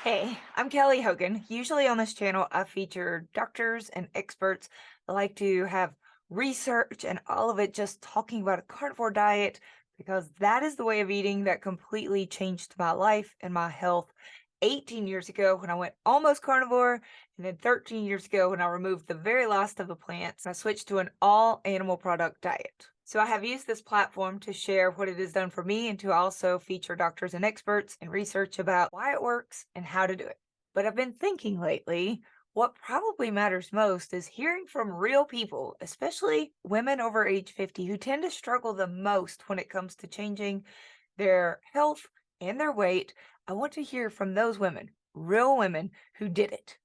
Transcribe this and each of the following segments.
Hey, I'm Kelly Hogan. Usually on this channel, I feature doctors and experts that like to have research and all of it just talking about a carnivore diet because that is the way of eating that completely changed my life and my health 18 years ago when I went almost carnivore, and then 13 years ago when I removed the very last of the plants and I switched to an all animal product diet. So I have used this platform to share what it has done for me and to also feature doctors and experts and research about why it works and how to do it. But I've been thinking lately, what probably matters most is hearing from real people, especially women over age 50 who tend to struggle the most when it comes to changing their health and their weight. I want to hear from those women, real women who did it,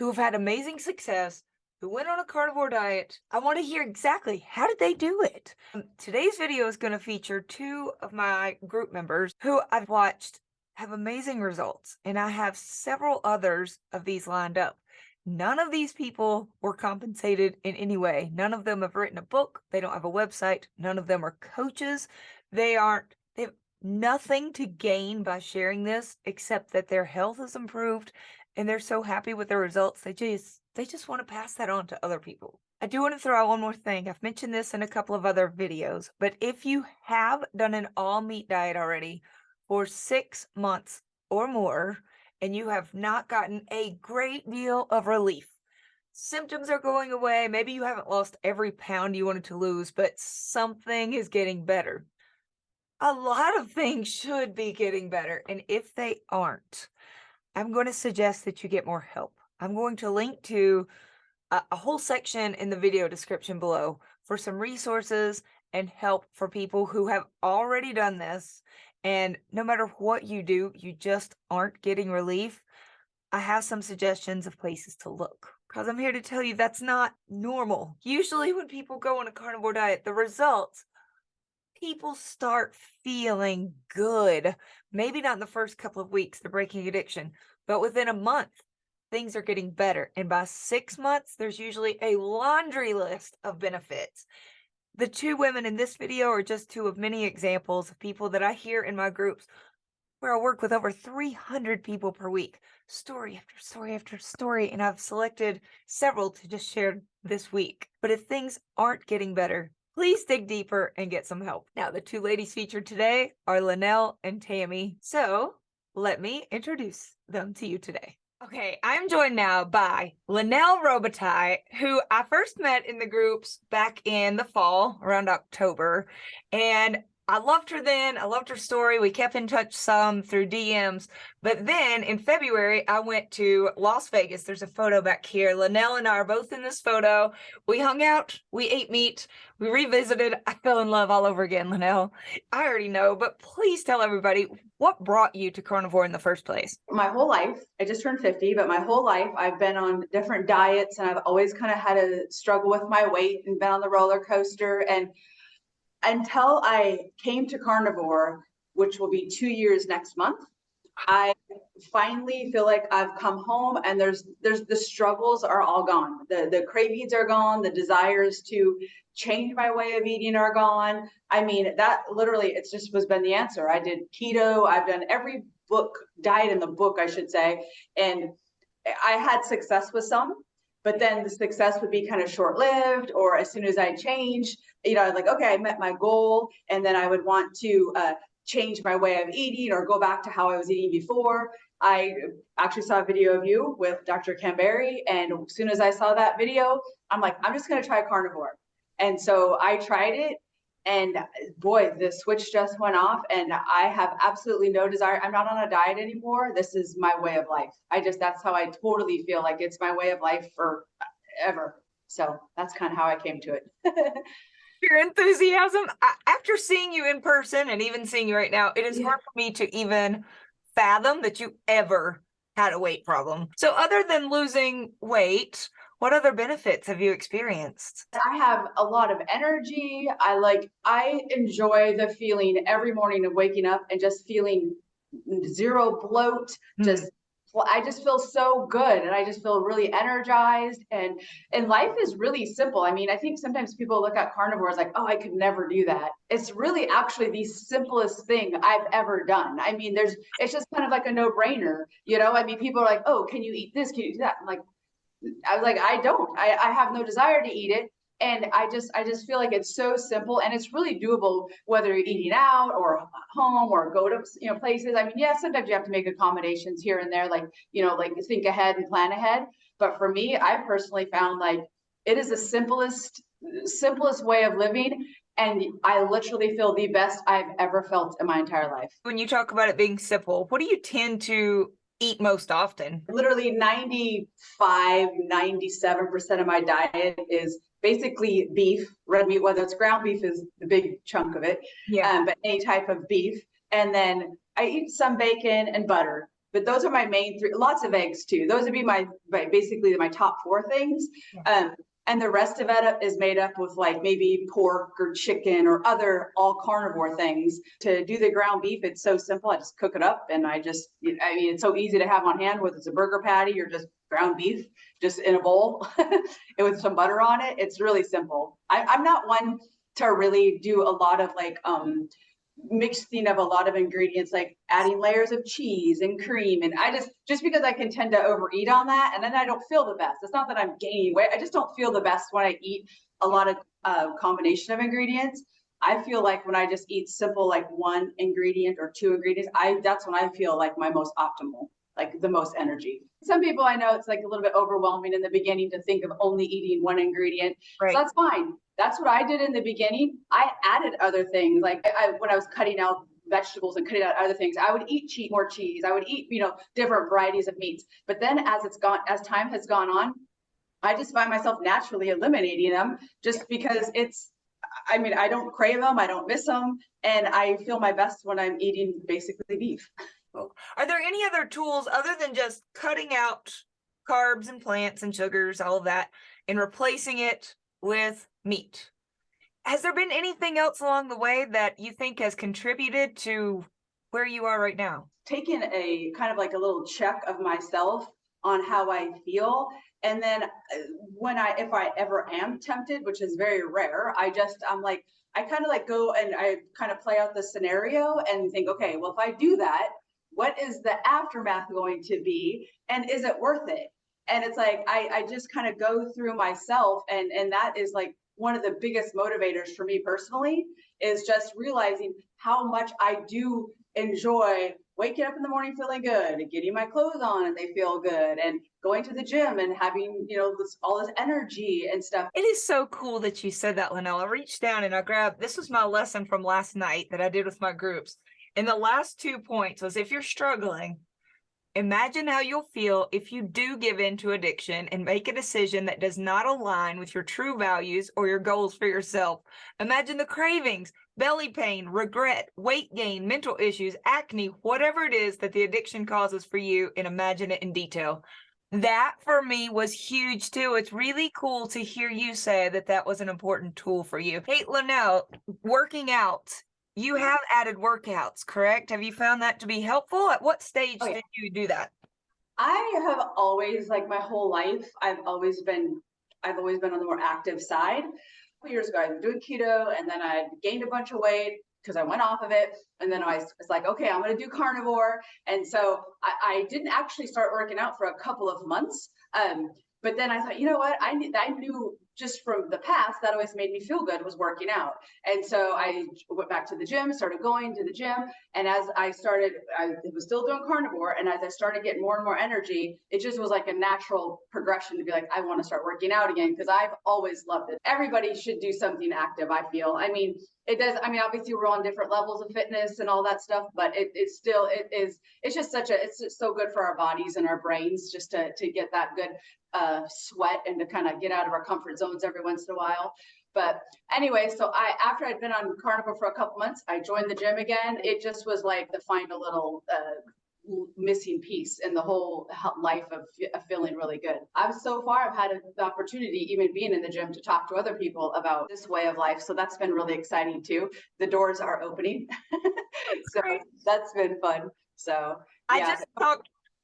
who have had amazing success, who went on a carnivore diet. I want to hear exactly how did they do it. Today's video is going to feature two of my group members who I've watched have amazing results, and I have several others of these lined up. None of these people were compensated in any way. None of them have written a book. They don't have a website. None of them are coaches. They have nothing to gain by sharing this except that their health has improved and they're so happy with their results. They just want to pass that on to other people. I do want to throw out one more thing. I've mentioned this in a couple of other videos, but if you have done an all meat diet already for 6 months or more, and you have not gotten a great deal of relief, symptoms are going away. Maybe you haven't lost every pound you wanted to lose, but something is getting better. A lot of things should be getting better. And if they aren't, I'm going to suggest that you get more help. I'm going to link to a whole section in the video description below for some resources and help for people who have already done this. And no matter what you do, you just aren't getting relief. I have some suggestions of places to look because I'm here to tell you that's not normal. Usually, when people go on a carnivore diet, the results, people start feeling good. Maybe not in the first couple of weeks, they're breaking addiction, but within a month, things are getting better. And by 6 months, there's usually a laundry list of benefits. The two women in this video are just two of many examples of people that I hear in my groups where I work with over 300 people per week, story after story after story, and I've selected several to just share this week. But if things aren't getting better, please dig deeper and get some help. Now, the two ladies featured today are Lynell and Tami. So let me introduce them to you today. Okay, I'm joined now by Lynell Robitaille, who I first met in the groups back in the fall, around October. And I loved her then. I loved her story. We kept in touch some through DMs. But then in February, I went to Las Vegas. There's a photo back here. Lynell and I are both in this photo. We hung out. We ate meat. We revisited. I fell in love all over again, Lynell. I already know, but please tell everybody what brought you to carnivore in the first place. My whole life, I just turned 50, but my whole life I've been on different diets and I've always kind of had to struggle with my weight and been on the roller coaster. And until I came to carnivore, which will be 2 years next month, I finally feel like I've come home and there's the struggles are all gone. The cravings are gone, the desires to change my way of eating are gone. I mean, that literally it's just was been the answer. I did keto, I've done every book diet in the book, I should say, and I had success with some, but then the success would be kind of short-lived, or as soon as I changed, like, okay, I met my goal, and then I would want to change my way of eating or go back to how I was eating before. I actually saw a video of you with Dr. Camberry, and as soon as I saw that video, I'm like, I'm just going to try carnivore. And so I tried it, and boy, the switch just went off, and I have absolutely no desire. I'm not on a diet anymore. This is my way of life. That's how I totally feel like it's my way of life forever. So that's kind of how I came to it. Your enthusiasm. After seeing you in person and even seeing you right now, it is hard for me to even fathom that you ever had a weight problem. So other than losing weight, what other benefits have you experienced? I have a lot of energy. I enjoy the feeling every morning of waking up and just feeling zero bloat, just I just feel so good, and I just feel really energized, and life is really simple. I mean, I think sometimes people look at carnivores like, oh, I could never do that. It's really actually the simplest thing I've ever done. I mean, it's just kind of like a no-brainer, you know? I mean, people are like, oh, can you eat this? Can you do that? I'm like, I was like, I don't. I have no desire to eat it. And I just feel like it's so simple, and it's really doable whether you're eating out or home or go to places. I mean, yeah, sometimes you have to make accommodations here and there, like like think ahead and plan ahead. But for me, I personally found like it is the simplest way of living, and I literally feel the best I've ever felt in my entire life. When you talk about it being simple, what do you tend to eat most often? Literally 97% of my diet is basically beef, red meat, whether it's ground beef is the big chunk of it, Yeah. but any type of beef. And then I eat some bacon and butter. But those are my main three, lots of eggs too. Those would be basically my top four things. Yeah. And the rest of it is made up with like maybe pork or chicken or other all carnivore things. To do the ground beef, it's so simple. I just cook it up, and I mean, it's so easy to have on hand, whether it's a burger patty or just ground beef, just in a bowl and with some butter on it. It's really simple. I'm not one to really do a lot of like mixing of a lot of ingredients, like adding layers of cheese and cream, and I just because I can tend to overeat on that, and then I don't feel the best. It's not that I'm gaining weight, I just don't feel the best when I eat a lot of combination of ingredients. I feel like when I just eat simple, like one ingredient or two ingredients, that's when I feel like my most optimal, like the most energy. Some people I know it's like a little bit overwhelming in the beginning to think of only eating one ingredient. Right. So that's fine. That's what I did in the beginning. I added other things. Like when I was cutting out vegetables and cutting out other things, I would eat more cheese. I would eat, different varieties of meats. But then as time has gone on, I just find myself naturally eliminating them just because I mean, I don't crave them, I don't miss them, and I feel my best when I'm eating basically beef. Are there any other tools other than just cutting out carbs and plants and sugars, all of that, and replacing it with meat? Has there been anything else along the way that you think has contributed to where you are right now? Taking a kind of like a little check of myself on how I feel. And then if I ever am tempted, which is very rare, I'm like, I kind of like go and I kind of play out the scenario and think, okay, well, if I do that, what is the aftermath going to be? And is it worth it? And it's like, I just kind of go through myself, and that is like one of the biggest motivators for me personally, is just realizing how much I do enjoy waking up in the morning feeling good and getting my clothes on and they feel good, and going to the gym and having all this energy and stuff. It is so cool that you said that, Lynell. I reached down and I grabbed, this was my lesson from last night that I did with my groups. And the last 2 points was, if you're struggling, imagine how you'll feel if you do give in to addiction and make a decision that does not align with your true values or your goals for yourself. Imagine the cravings, belly pain, regret, weight gain, mental issues, acne, whatever it is that the addiction causes for you, and imagine it in detail. That for me was huge too. It's really cool to hear you say that that was an important tool for you. Hey, Lynell, working out. You have added workouts, correct? Have you found that to be helpful? At what stage did you do that? I have always, like my whole life, I've always been on the more active side. A few years ago, I was doing keto, and then I gained a bunch of weight because I went off of it. And then I was like, okay, I'm going to do carnivore. And so I didn't actually start working out for a couple of months. But then I thought, you know what? I knew just from the past that always made me feel good was working out. And so I went back to the gym, started going to the gym. And as I was still doing carnivore. And as I started getting more and more energy, it just was like a natural progression to be like, I want to start working out again, because I've always loved it. Everybody should do something active, I feel. I mean, it does. I mean, obviously we're on different levels of fitness and all that stuff, but it's just it's so good for our bodies and our brains just to get that good sweat and to kind of get out of our comfort zones every once in a while. But anyway, so after I'd been on carnivore for a couple months, I joined the gym again. It just was like to find a little missing piece in the whole life of feeling really good. So far I've had the opportunity, even being in the gym, to talk to other people about this way of life. So that's been really exciting too. The doors are opening. So that's been fun. So yeah.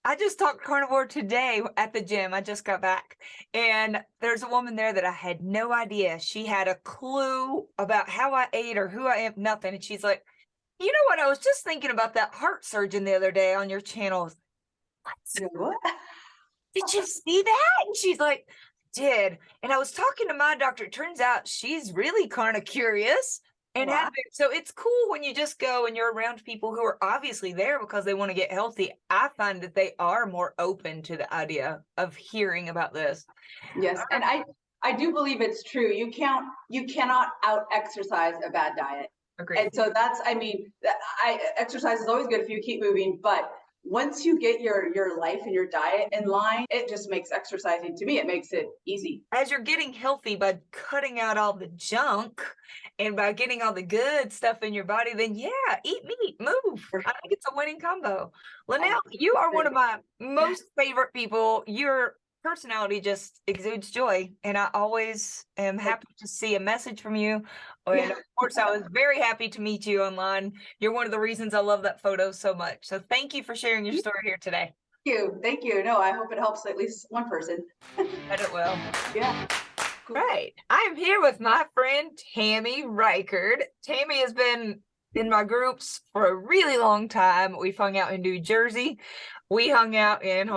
I just talked carnivore today at the gym. I just got back, and there's a woman there that I had no idea. She had a clue about how I ate or who I am, nothing. And she's like, you know what? I was just thinking about that heart surgeon the other day on your channel. What? Did you see that? And she's like, did. And I was talking to my doctor. It turns out she's really kind of curious and Wow. so it's cool when you just go and you're around people who are obviously there because they want to get healthy. I find that they are more open to the idea of hearing about this. Yes, and I do believe it's true. You cannot out exercise a bad diet. Agreed. And so that's, I mean, exercise is always good if you keep moving, but once you get your life and your diet in line, it just makes exercising, to me, it makes it easy. As you're getting healthy by cutting out all the junk and by getting all the good stuff in your body, then yeah, eat meat, move. I think it's a winning combo. Lynell, you are one of my most favorite people. Your personality just exudes joy, and I always am happy to see a message from you. And of course, I was very happy to meet you online. You're one of the reasons I love that photo so much. So thank you for sharing your story here today. Thank you. No, I hope it helps at least one person. Bet it will. Yeah. Cool. Right. I am here with my friend Tami Reichard. Tami has been in my groups for a really long time. We've hung out in New Jersey. We hung out in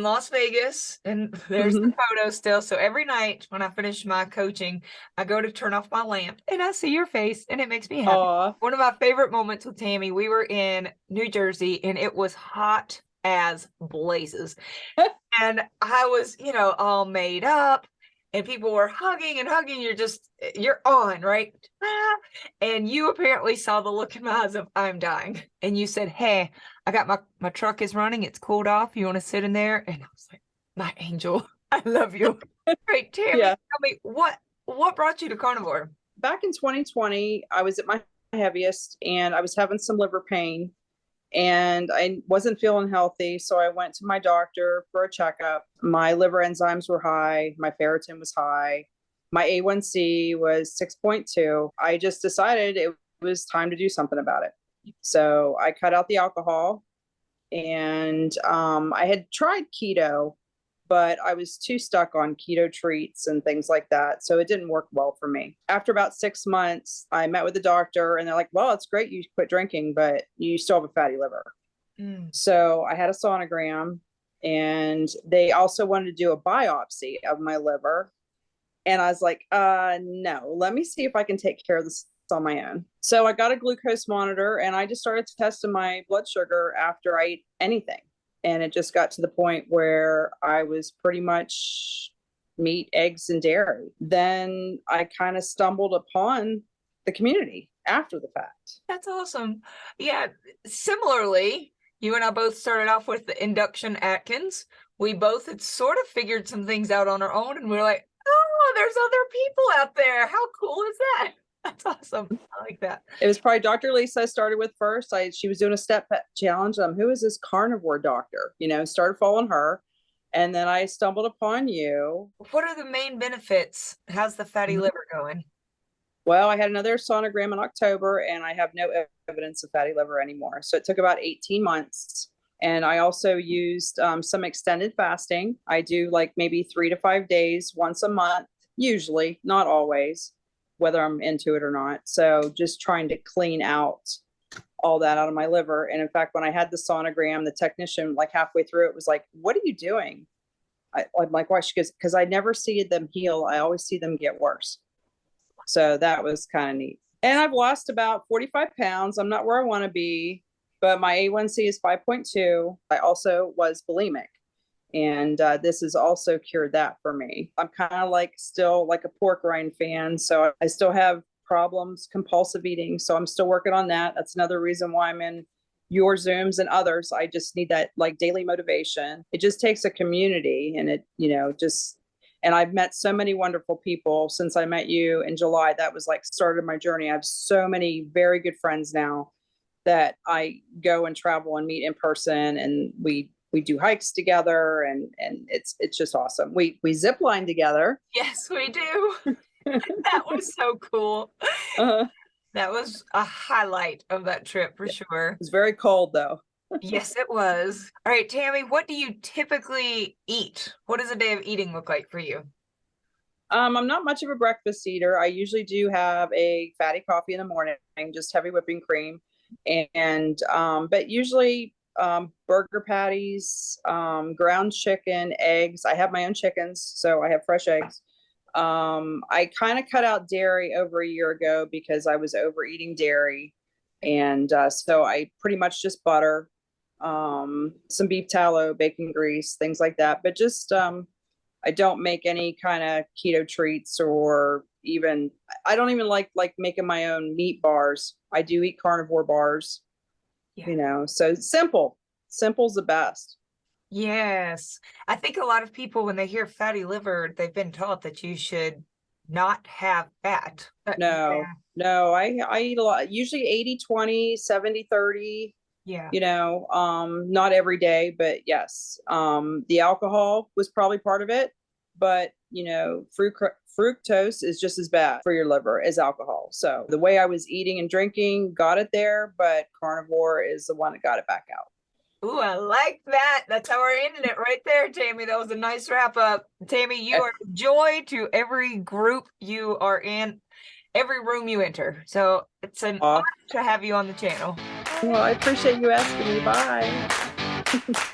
Las Vegas, and there's the photo still. So every night when I finish my coaching, I go to turn off my lamp and I see your face and it makes me happy. Aww. One of my favorite moments with Tami, we were in New Jersey and it was hot as blazes. And I was, all made up and people were hugging and hugging. You're on, right? And you apparently saw the look in my eyes of I'm dying. And you said, hey, I got my truck is running. It's cooled off. You want to sit in there? And I was like, my angel, I love you. Great. Tami, tell me what brought you to carnivore? Back in 2020, I was at my heaviest and I was having some liver pain and I wasn't feeling healthy. So I went to my doctor for a checkup. My liver enzymes were high. My ferritin was high. My A1C was 6.2. I just decided it was time to do something about it. So I cut out the alcohol and I had tried keto, but I was too stuck on keto treats and things like that. So it didn't work well for me. After about 6 months, I met with the doctor and they're like, well, it's great you quit drinking, but you still have a fatty liver. So I had a sonogram and they also wanted to do a biopsy of my liver. And I was like, no, let me see if I can take care of this on my own. So I got a glucose monitor and I just started testing my blood sugar after I ate anything. And it just got to the point where I was pretty much meat, eggs, and dairy. Then I kind of stumbled upon the community after the fact. That's awesome. Yeah. Similarly, you and I both started off with the induction Atkins. We both had sort of figured some things out on our own and we were like, oh, there's other people out there. How cool is that? That's awesome. I like that. It was probably Dr. Lisa I started with first. She was doing a step challenge. Who is this carnivore doctor? Started following her. And then I stumbled upon you. What are the main benefits? How's the fatty liver going? Well, I had another sonogram in October and I have no evidence of fatty liver anymore. So it took about 18 months. And I also used some extended fasting. I do like maybe 3 to 5 days once a month, usually, not always, whether I'm into it or not. So just trying to clean out all that out of my liver. And in fact, when I had the sonogram, the technician, like halfway through it, was like, what are you doing? I'm like, why? She goes, because I never see them heal. I always see them get worse. So that was kind of neat. And I've lost about 45 pounds. I'm not where I want to be, but my A1C is 5.2. I also was bulimic. And this has also cured that for me. I'm kind of still like a pork rind fan. So I still have problems, compulsive eating. So I'm still working on that. That's another reason why I'm in your Zooms and others. I just need that daily motivation. It just takes a community and and I've met so many wonderful people since I met you in July. That was started my journey. I have so many very good friends now that I go and travel and meet in person, and we do hikes together, and it's just awesome. We zip line together. Yes, we do. That was so cool. That was a highlight of that trip for sure. It was very cold though. Yes, it was. All right, Tammy, what do you typically eat? What does a day of eating look like for you? I'm not much of a breakfast eater. I usually do have a fatty coffee in the morning, just heavy whipping cream. And but usually burger patties, ground chicken, eggs. I have my own chickens, so I have fresh eggs. I kind of cut out dairy over a year ago because I was overeating dairy. And so I pretty much just butter, some beef tallow, bacon grease, things like that. But just I don't make any kind of keto treats, or even I don't even like making my own meat bars. I do eat carnivore bars, Yeah. so simple's the best. Yes. I think a lot of people, when they hear fatty liver, they've been taught that you should not have fat. No, no, I eat a lot, usually 80-20, 70-30. Yeah. Not every day, but yes. The alcohol was probably part of it, but fructose is just as bad for your liver as alcohol. So the way I was eating and drinking got it there, but carnivore is the one that got it back out. Ooh, I like that. That's how we're ending it right there, Tammy. That was a nice wrap up. Tammy, you are a joy to every group you are in, every room you enter. So it's an honor to have you on the channel. Well, I appreciate you asking me. Bye.